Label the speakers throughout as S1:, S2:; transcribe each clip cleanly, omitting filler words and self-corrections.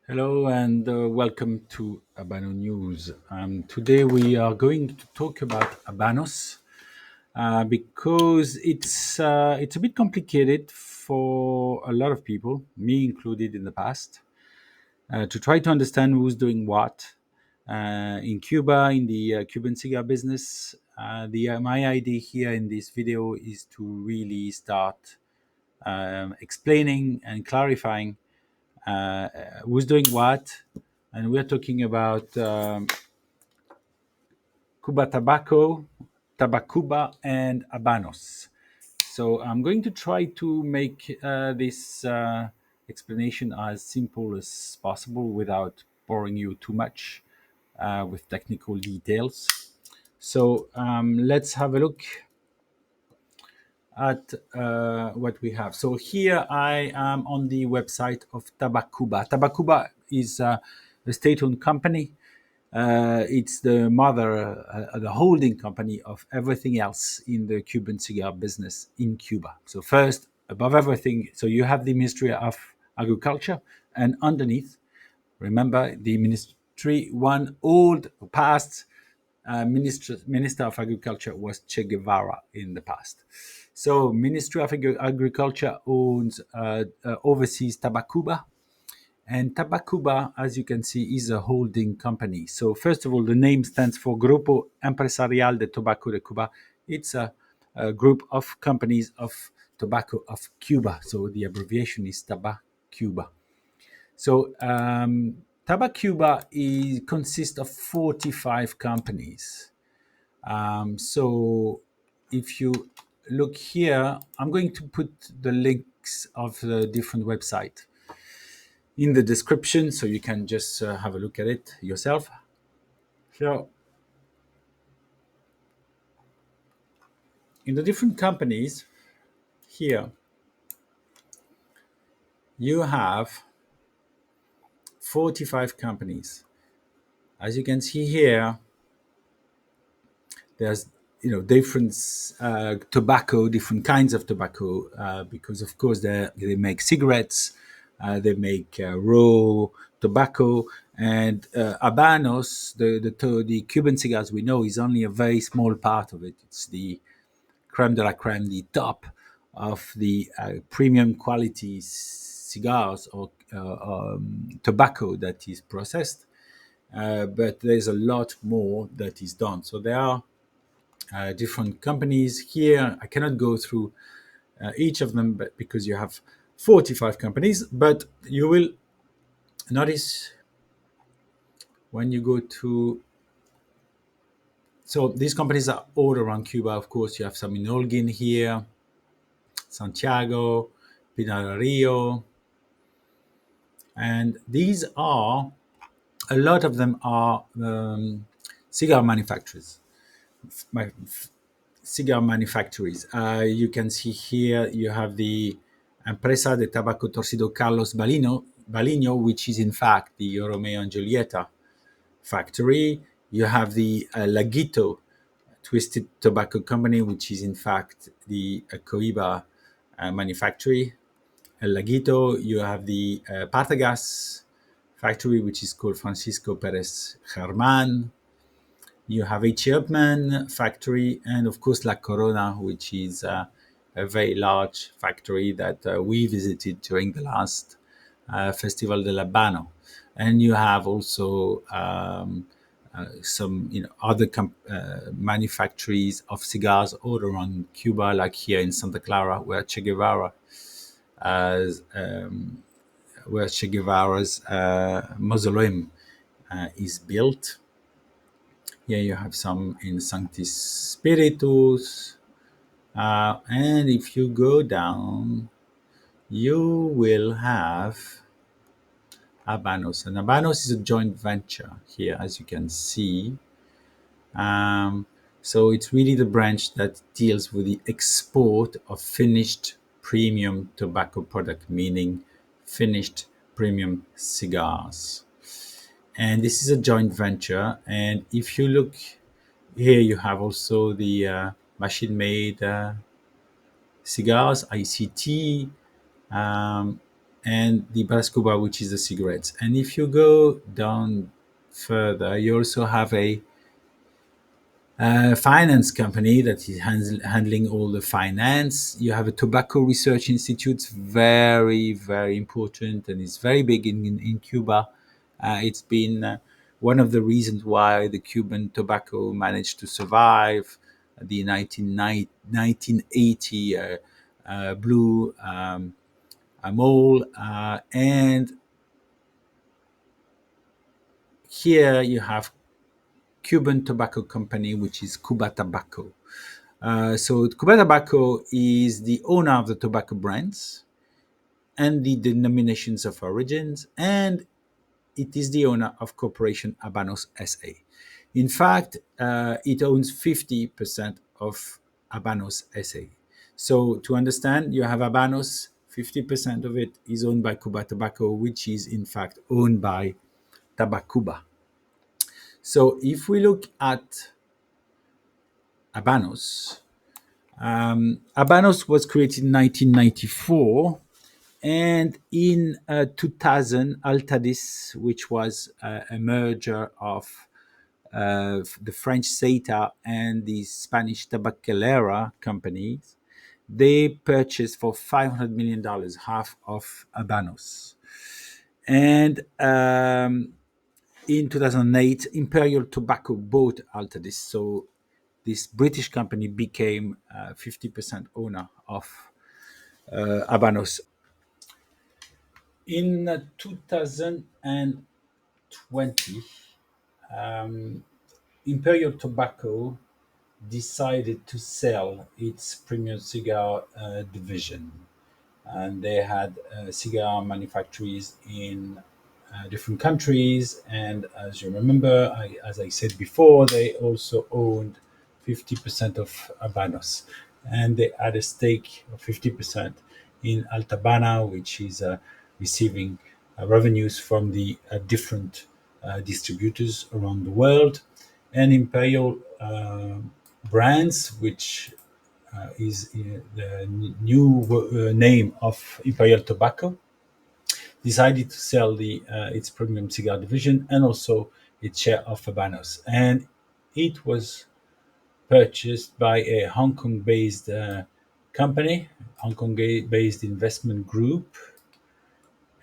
S1: Hello and welcome to Habano News. Today we are going to talk about Habanos because it's a bit complicated for a lot of people, me included in the past, to try to understand who's doing what in Cuba in the Cuban cigar business. My idea here in this video is to really start explaining and clarifying who's doing what, and we're talking about Cubatabaco, Tabacuba, and Habanos. So I'm going to try to make this explanation as simple as possible without boring you too much with technical details. So let's have a look at what we have. So here I am on the website of Tabacuba. Tabacuba is a state-owned company. It's the mother, the holding company of everything else in the Cuban cigar business in Cuba. So first, above everything, so you have the Ministry of Agriculture, and underneath, remember the ministry, one old past Minister of Agriculture was Che Guevara in the past. So Ministry of Agriculture owns oversees Tabacuba, and Tabacuba, as you can see, is a holding company. So first of all, the name stands for Grupo Empresarial de Tobacco de Cuba. It's a group of companies of tobacco of Cuba. So the abbreviation is Tabacuba. So Tabacuba consists of 45 companies. So if you look here, I'm going to put the links of the different website in the description so you can just have a look at it yourself. So in the different companies here, you have 45 companies. As you can see here, there's different tobacco, different kinds of tobacco, because of course they make cigarettes, they make raw tobacco, and Habanos, the Cuban cigars we know, is only a very small part of it. It's the creme de la creme, the top of the premium quality cigars or tobacco that is processed. But there's a lot more that is done. So there are different companies here. I cannot go through each of them, but because you have 45 companies, but you will notice when you go to, so these companies are all around Cuba. Of course, you have some in Holguin here, Santiago, Pinar del Rio, and these are, a lot of them are cigar manufacturers. Cigar manufacturers. You can see here you have the Empresa de Tabaco Torcido Carlos Balino, which is in fact the Romeo and Julieta factory. You have the Laguito Twisted Tobacco Company, which is in fact the Coiba manufactory. Laguito, you have the Partagas factory, which is called Francisco Perez Germán. You have a Chapman factory, and of course La Corona, which is a very large factory that we visited during the last Festival del Habano. And you have also some other manufacturers of cigars all around Cuba, like here in Santa Clara, where Che Guevara, where Che Guevara's mausoleum is built. Here you have some in Sanctis Spiritus. And if you go down, you will have Habanos. And Habanos is a joint venture here, as you can see. So it's really the branch that deals with the export of finished premium tobacco product, meaning finished premium cigars. And this is a joint venture. And if you look here, you have also the machine-made cigars, ICT, and the Tabacuba, which is the cigarettes. And if you go down further, you also have a finance company that is handling all the finance. You have a tobacco research institute, very, very important, and it's very big in Cuba. It's been one of the reasons why the Cuban tobacco managed to survive the 1980 blue mole. And here you have Cuban tobacco company, which is Cubatabaco. So Cubatabaco is the owner of the tobacco brands and the denominations of origins, and it is the owner of Corporation Habanos SA. In fact, it owns 50% of Habanos SA. So to understand, you have Habanos, 50% of it is owned by Cubatabaco, which is in fact owned by Tabacuba. So if we look at Habanos, Habanos was created in 1994, and in 2000, Altadis, which was a merger of the French CETA and the Spanish Tabacalera companies, they purchased for $500 million half of Habanos. And in 2008, Imperial Tobacco bought Altadis, so this British company became 50% owner of Habanos. In 2020, Imperial Tobacco decided to sell its premium cigar division, and they had cigar manufacturers in different countries. And as you remember, as I said before, they also owned 50% of Habanos, and they had a stake of 50% in Altabana, which is receiving revenues from the different distributors around the world, and Imperial Brands, which is the new name of Imperial Tobacco, decided to sell its premium cigar division and also its share of Habanos. And it was purchased by a Hong Kong based company, Hong Kong based investment group.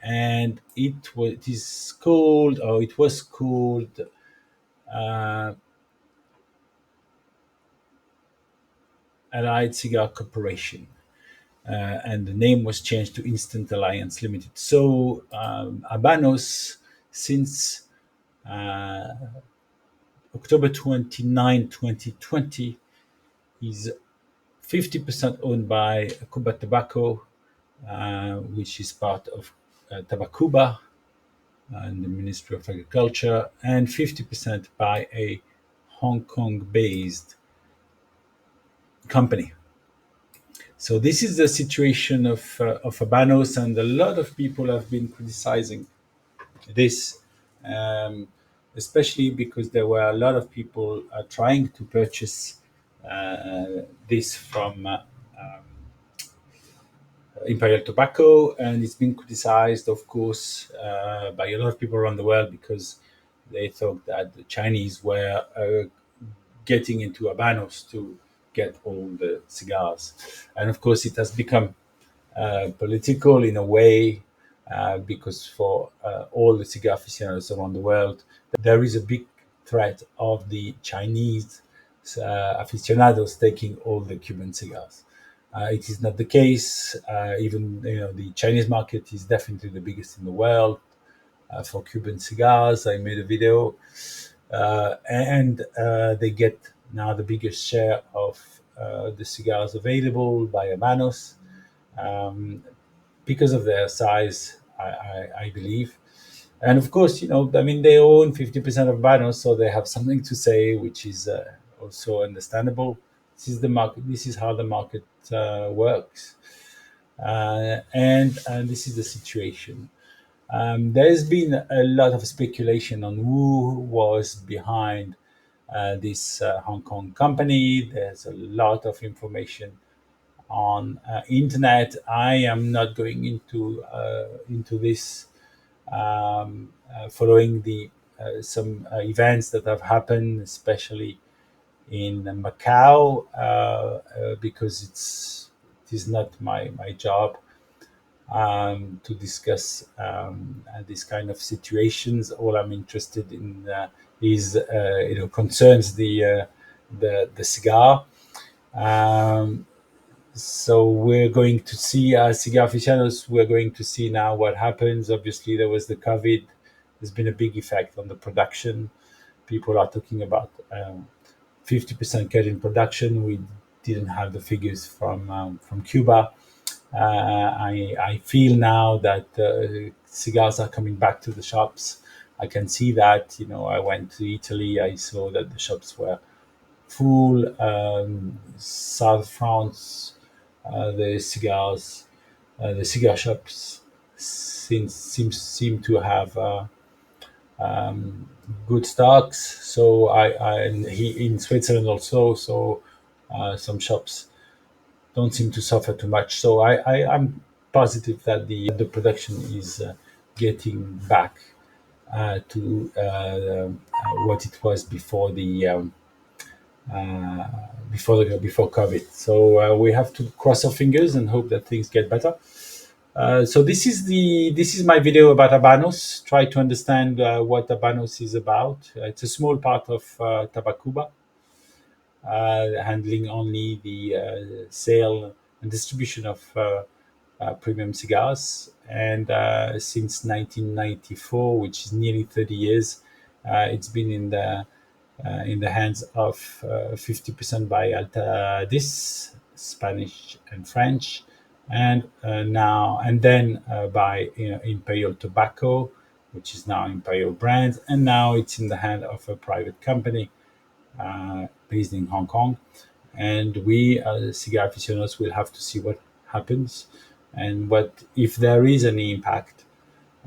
S1: And it is called, or it was called, uh, Allied Cigar Corporation. And the name was changed to Instant Alliance Limited. So Habanos, since uh, October 29, 2020, is 50% owned by Cubatabaco, which is part of Tabacuba and the Ministry of Agriculture, and 50% by a Hong Kong based company. So this is the situation of Habanos, and a lot of people have been criticizing this, um, especially because there were a lot of people trying to purchase this from Imperial Tobacco, and it's been criticized, of course, by a lot of people around the world because they thought that the Chinese were getting into Habanos to get all the cigars. And of course, it has become political in a way, because for all the cigar aficionados around the world, there is a big threat of the Chinese aficionados taking all the Cuban cigars. It is not the case. Even the Chinese market is definitely the biggest in the world for Cuban cigars. I made a video, and they get now the biggest share of the cigars available by Habanos, um, because of their size, I believe. And of course, I mean, they own 50% of Habanos, so they have something to say, which is also understandable. This is the market. This is how the market works, and this is the situation. There's been a lot of speculation on who was behind this Hong Kong company. There's a lot of information on internet. I am not going into this, following the some events that have happened, especially in Macau, because it is not my job to discuss this kind of situations. All I'm interested in is concerns the cigar. Um, so we're going to see, cigar aficionados, we're going to see now what happens. Obviously, there was the COVID. There's been a big effect on the production. People are talking about 50% cut in production. We didn't have the figures from Cuba. I feel now that cigars are coming back to the shops. I can see that. I went to Italy. I saw that the shops were full. South France, the cigar shops seem to have good stocks. So and in Switzerland also. So some shops don't seem to suffer too much. So I'm positive that the production is getting back to what it was before COVID. So we have to cross our fingers and hope that things get better. So this is my video about Habanos. Try to understand what Habanos is about. It's a small part of Tabacuba, handling only the sale and distribution of premium cigars. And since 1994, which is nearly 30 years, it's been in the hands of 50% by Altadis, Spanish and French, and now and then by Imperial Tobacco, which is now Imperial Brands, and now it's in the hand of a private company based in Hong Kong. And we, as cigar aficionados, will have to see what happens and what if there is any impact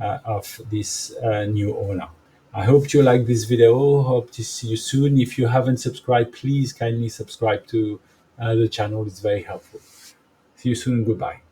S1: of this new owner. I hope you like this video. Hope to see you soon. If you haven't subscribed, please kindly subscribe to the channel. It's very helpful. See you soon. Goodbye.